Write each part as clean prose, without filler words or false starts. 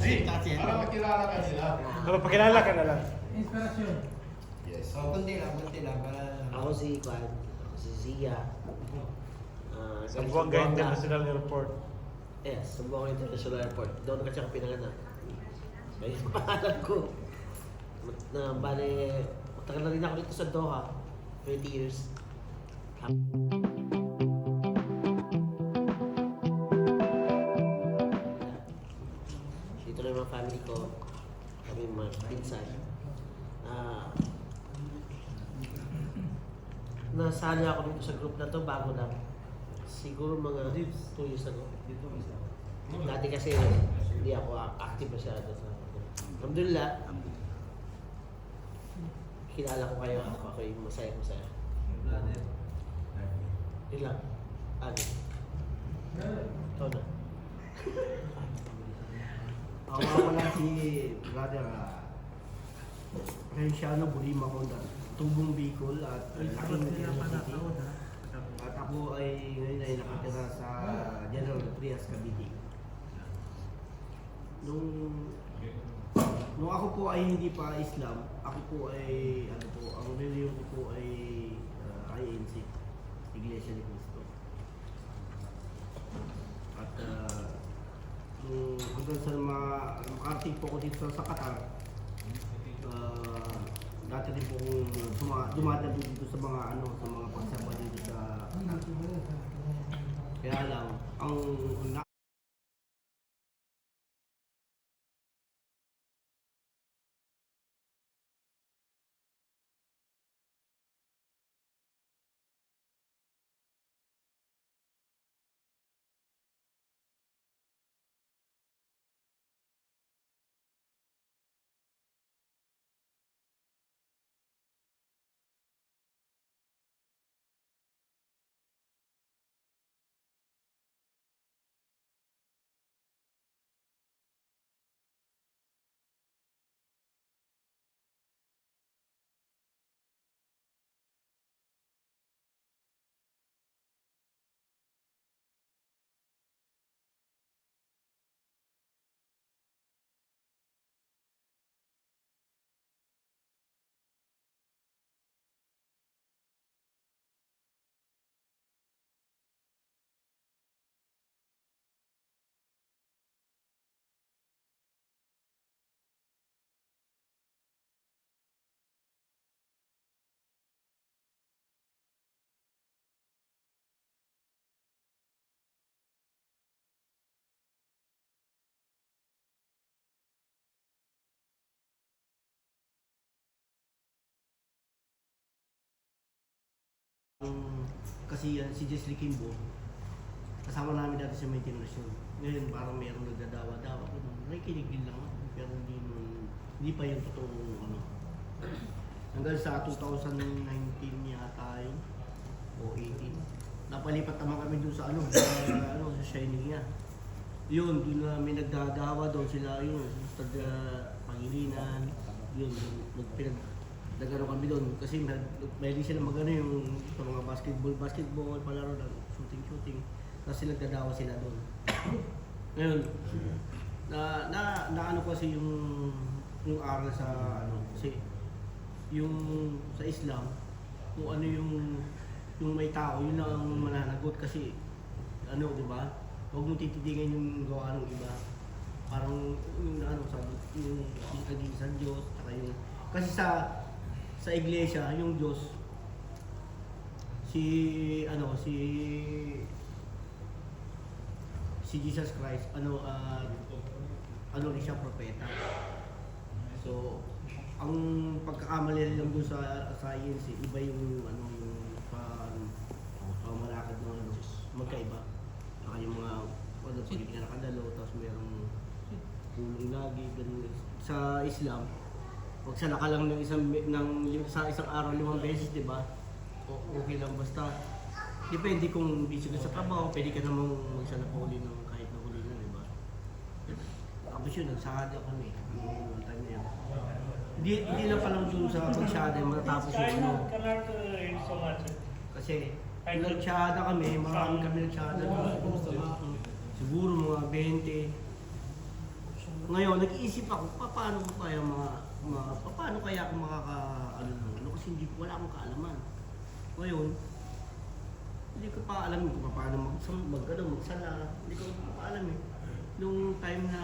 Para makilala ka nila. Pero pakilala ka na lang. Inspirasyon. Yes. So, kunti lang. Ako si Kwan, ako si Zia. Sambuanga International Airport. Yes, Sambuanga International Airport. Doon kasi ako pinanganak. Kaya yung pangalan ko. Bale, matagal na rin ako dito sa Doha. 20 years. Dito na yung mga family ko. Kami yung mga pinsan. Nasali ako dito sa group na to bago lang. Siguro mga 2 years ago. Dati kasi hindi ako active masyado sa alhamdulillah. Kilala ko kayo. Ako yung masaya. Ilang? Ano? Ito na. Ako nga pala si brother Renciano Bulima Honda, Tubong Bicol at laking Quezon City. At ako ay ngayon ay nakatira sa General Trias, Cavite. Nung ako po ay hindi pa Islam, ako po ay ang religion ko po ay INC, Iglesia ni Cristo. At hanggang sa makarating po ako dito sa Qatar, dati din po kung dumadalo dito sa mga sa mga pagsamba dito sa Qatar. Kaya lang, kasi si Jesly Kimbo, kasama namin dati sa maintenance yun. Ngayon parang mayroong nagdadawa-dawa. Nakikinig din lang ako, pero hindi pa yung totoong Hanggang sa 2019 yata yun, o 18. Napalipat naman kami dun sa sa Shining niya. Yun, dun namin nagdadawa doon sila yun, sa Pangilinan. Yun, nagano kami doon kasi may sila magano yung sa mga basketball, palaro ng shooting. Kasi nagdadawa sila doon. Ngayon, na kasi yung aral sa kasi yung sa Islam, kung ano yung may tao, yun lang ang mananagot kasi di ba? Huwag mong tititingin yung gawa ng iba. Parang yung yung kagisan Diyos, kasi sa iglesia, yung Diyos, si Jesus Christ, rin siya propeta. So, ang pagkakamali lang doon sa science, iba yung malakad ng magkaiba. Saka yung mga pagiging nakadalo, tapos mayroong tulong lagi, ganun. Sa Islam, huwag sala ka lang sa isang araw 5 beses, di ba? Okay lang, basta depende kung busy ka sa trabaho, pwede ka namang magsala pa uli ng kahit na huli na, di ba? Tapos yun, nagsahada kami. One time na yan. Hindi lang pa lang dun sa pagsahada, matatapos yung kasi nagsyahada kami, marami kami nagsyahada. Siguro mga 20. Ngayon, nag-iisip ako, paano ko kaya paano kaya ako ano, kasi wala akong kaalaman. Ngayon, hindi ko pa alam kung paano magsala. Hindi ko pa alam eh. Nung time na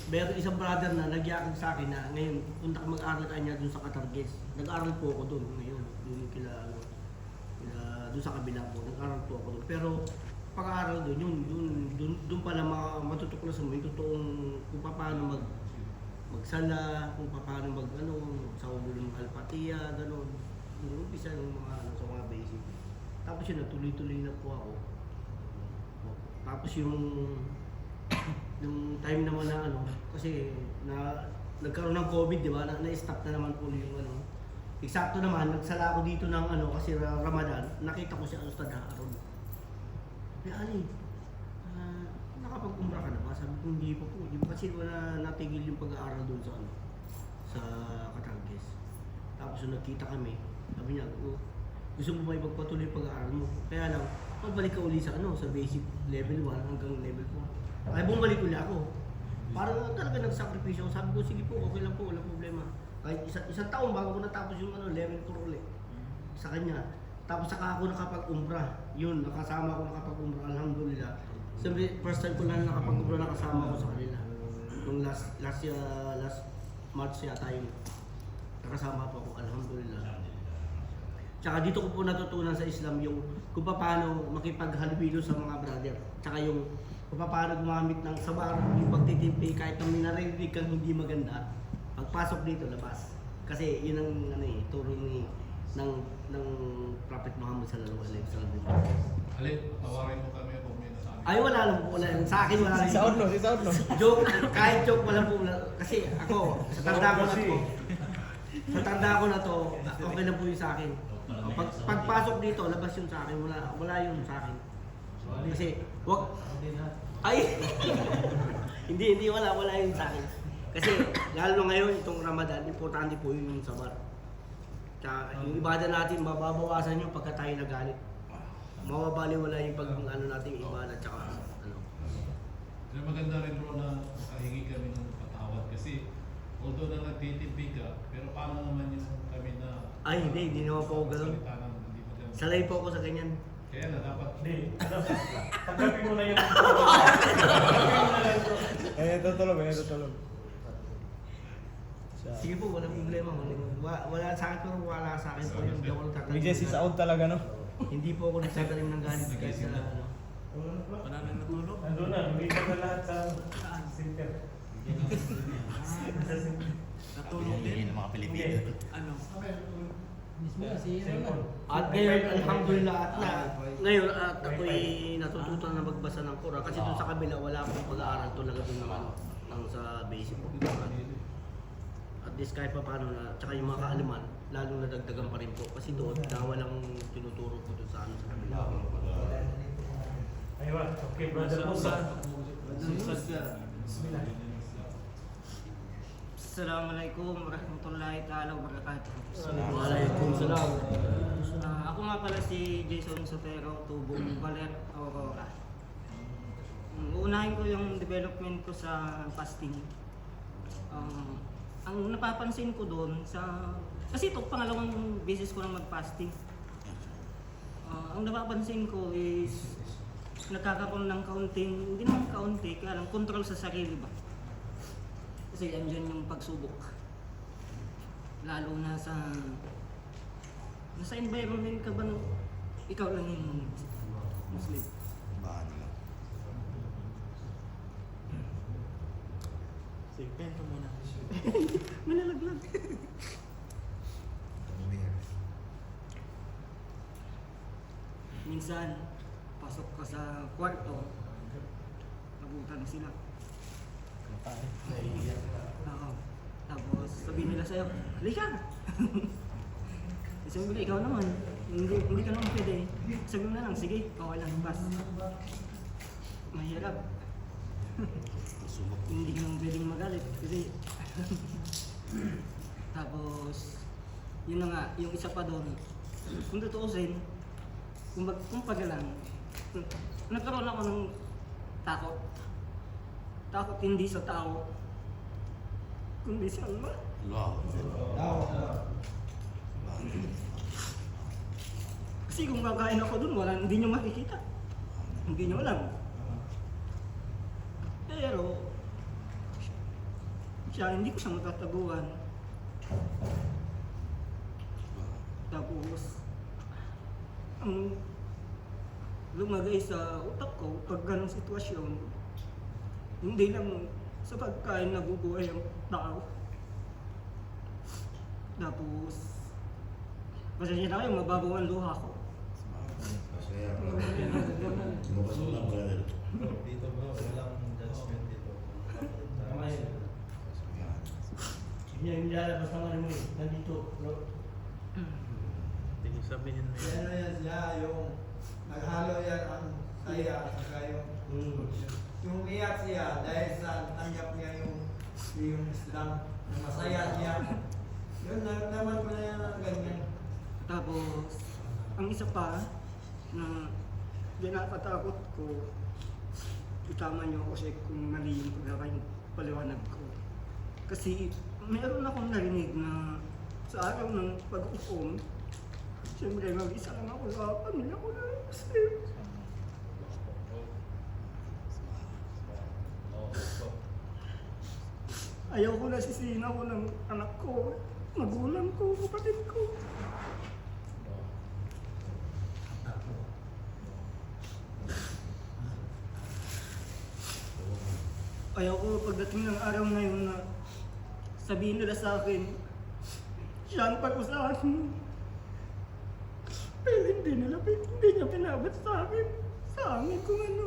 meron isang brother na nagyakag sa akin na ngayon punta ka mag-aral ka niya dun sa Catargues. Nag-aral po ako dun ngayon. Dun sa kabila po. Nag-aral po ako dun. Pero pag-aaral dun pala matutuklasan mo yung totoong kung paano magsala, kung paano sa ulo ng alpatia, gano'n. Yung umpisa ng sa mga basic. Tapos yun, natuloy-tuloy na po ako. Tapos yung time naman na kasi nagkaroon ng COVID, di ba? Na-stop na naman po yung Eksakto naman, nagsala ako dito ng kasi Ramadan, nakita ko si Ustad Haron. Ali, nakapag-umrah ka na ba? Sabi ko, hindi pa po. Kasi wala natigil yung pag-aaral doon sa Catargues. Tapos nung nagkita kami, sabi niya, gusto mo ba ipagpatuloy yung pag-aaral mo? Kaya lang, magbalik ka uli sa basic level 1 hanggang level 4. Ay, bumalik uli ako. Parang talaga nagsakripisyo ako. Sabi ko, sige po, okay lang po, walang problema. Kahit isang taon bago ko natapos yung level 4 ulit sa kanya. Tapos saka ako nakapag-umrah. Yun, nakasama ako nakapag-umrah, alhamdulillah. Siyempre, first time ko na nakapag-umrah nakasama ko sa kanila. Nung last March yata yun. Nakasama po ako, alhamdulillah. Tsaka dito ko po natutunan sa Islam yung kung paano makipaghalubilo sa mga brother. Tsaka yung kung paano gumamit ng sabar, yung pagtitimpi kahit nang minarinig kang hindi maganda. Pagpasok dito, labas. Kasi yun ang turo ng Prophet Muhammad sallallahu alaihi wasallam. Alin, tawarin mo kami kung may nasabi. Ay, wala lang po. Sa akin wala lang. Si Saud no. Joke, kahit joke wala po. Kasi ako, sa tanda ko na to, okay lang po yung sa akin. Pagpasok dito, labas yun sa akin. Wala yun sa akin. Kasi, hindi wala yun sa akin. Kasi, lalo ngayon, itong Ramadan, importante po yung sabar. Tsaka, yung ibada natin, mababawasan yun pagka tayo nagalit. Mawabaliwala yung natin yung ibada, tsaka Pero maganda rin bro na makahingi kami ng patawad kasi although na nagtitipid ka, pero paano naman yung kami na ay, hindi naman po ako ganun. salita ng hindi maganda. Sanay po ako sa ganyan. Kaya na dapat Hindi. Tanggapin mo na yung tutulog. Sige po, walang problema. Wala sa akin, pero wala sa akin po yung gawang tatanim. Bigyan si Saud talaga no. Hindi po ako nagsagaling ng galit kahit sa Andun na, lumipat na lahat sa center. Natulog din ng mga Pilipino. Cellphone. At ngayon, alhamdulillah, ngayon ako'y natutunan na magbasa ng Quran kasi doon sa kabila wala akong pag-aaral talaga doon ng sa basic po. At least kahit pa paano na, tsaka yung mga kaalaman, lalong nadagdagan pa rin po kasi doon walang tinuturo po doon sa kabila. Aywa, okay brother Musa. Bismillah. Assalamualaikum warahmatullahi ta'ala wabarakatuh. Waalaikumsalam. Ako nga pala si Jason Sotero, Tubong Valer, Aurora. Uunahin ko yung development ko sa fasting. Ang napapansin ko doon kasi ito pangalawang beses ko lang mag-fasting. Ang napapansin ko is nagkakaroon ng hindi naman kaunti, kaya lang control sa sarili ba? Kasi andyan yung pagsubok. Lalo na nasa environment ka ba ikaw lang yung Muslim? Sige, pento muna. Malalaglag. Minsan, pasok ka sa kwarto, nabutan sila. Oo. Tapos sabihin nila sa'yo, halika! Sabi mo, ikaw naman, hindi ka naman pwede. Sabi mo na lang, sige, okay lang, pass. Mahirap. Hindi ka naman pwedeng magalit kasi tapos, yun na nga, yung isa pa doon, kung tutuusin, kung pag lang, nagkaroon ako ng takot. Takot hindi sa tao, kundi sa Allah. Kasi kung kakain ako dun, hindi nyo makikita. Hindi nyo alam. Pero, hindi ko siya matataguan. Tapos, ang lumagay sa utak ko pag ganong sitwasyon, hindi lang sa pagkain nabubuhay ang tao. Tapos, pasensya na kayo, mababaw ang luha ko. Dito bro, walang judgment dito. Hindi lalabas ng ano mo eh. Nandito. No? Hindi sabihin mo yun. Yan yan siya, yung naghalo yan ang saya saka yung iyak siya dahil sa tanggap niya yung Islam na masaya siya. Yun, naman ko na yan ang ganyan. Tapos, ang isa pa na pinapatakot ko, itama niyo ako kasi kung mali yung paliwanag ko. Kasi meron akong narinig na sa araw ng pag-ukom, siyempre mag-isa lang ako sa pamilya ko na Muslim. Ayaw ko na sisihin ako ng anak ko, magulang ko, kapatid ko. Ayaw ko pagdating ng araw na yun na sabihin nila sa akin, siya ang pag-usahan mo. Pero hindi niya pinabot sa amin kung ano.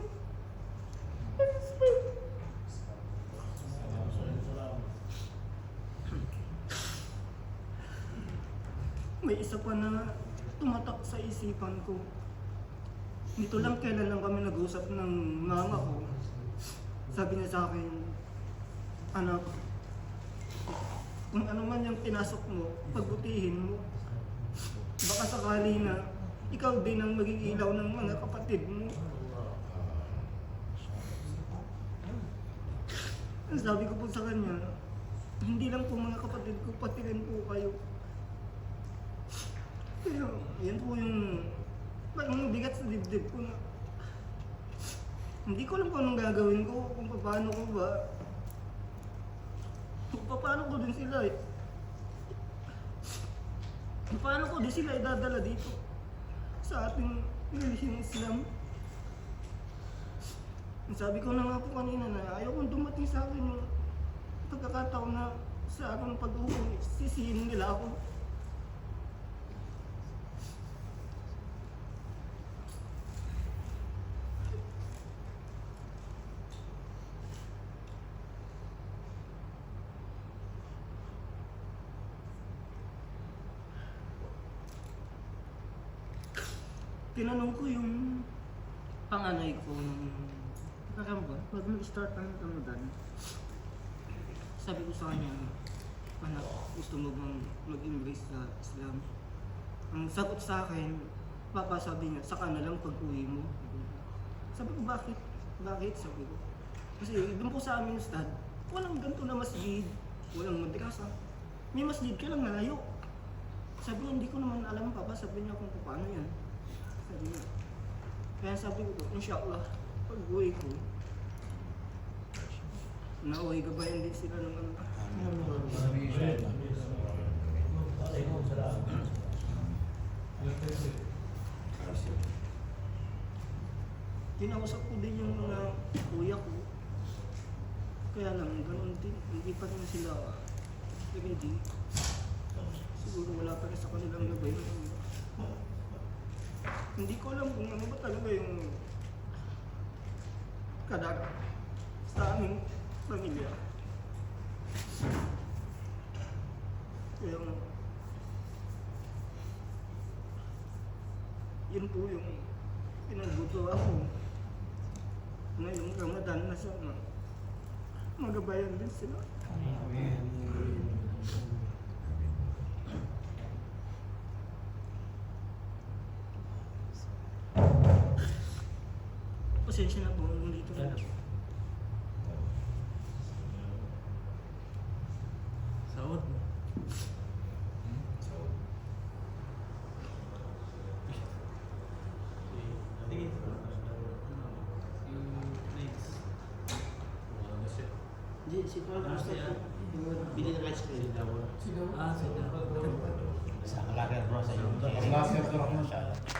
May isa pa na tumatak sa isipan ko. Nito lang kailan lang kami nag-usap ng mama ko. Sabi niya sa akin, anak, kung ano man yung pinasok mo, pagbutihin mo. Baka sakali na ikaw din ang maging ilaw ng mga kapatid mo. Ang sabi ko po sa kanya, hindi lang po mga kapatid ko, pati rin po kayo. Pero yan po yung parang bigat sa dibdib ko na hindi ko alam kung anong gagawin ko, kung paano ko ba, kung paano ko din sila paano ko din sila idadala dito sa ating relihiyong Islam. Sabi ko na nga po kanina na ayaw kong dumating sa akin yung pagkakataon na sa aking pag-uwi, sisihin nila ako. Tinanong ko yung panganay ko nung bago mag-start ang Ramadan. Sabi ko sa kanya, anak, gusto mo bang mag-embrace sa Islam? Ang sagot sa akin, papa, sabi niya, saka na lang pag-uwi mo. Sabi ko, bakit? Bakit? Sabi ko. Kasi doon po sa amin, Ustad, walang ganito na masjid, walang madrasa. May masjid ka lang malayo. Sabi niya, hindi ko naman alam, papa. Sabi niya kung paano yan. Sabi niya. Kaya sabi ko, inshallah, pag-uwi ko, nauwi gabayan din sila ng ano. Kinausap ko din yung mga kuya ko. Kaya lang, ganun din, hindi pa rin sila ready. Siguro wala pa rin sa kanilang gabay. Hindi ko alam kung ano ba talaga yung kadag sa aming pamilya. Kaya yun po yung pinagbuto ako ngayong Ramadan na sana magabayan din sila. hanggang dito na lang. Sahod mo. So, Sige. Next. wala na siya. Hindi, si Paul gusto ko. Bili ng ice cream. Ah, sige. Sa kalagay bro sa iyo. Last year,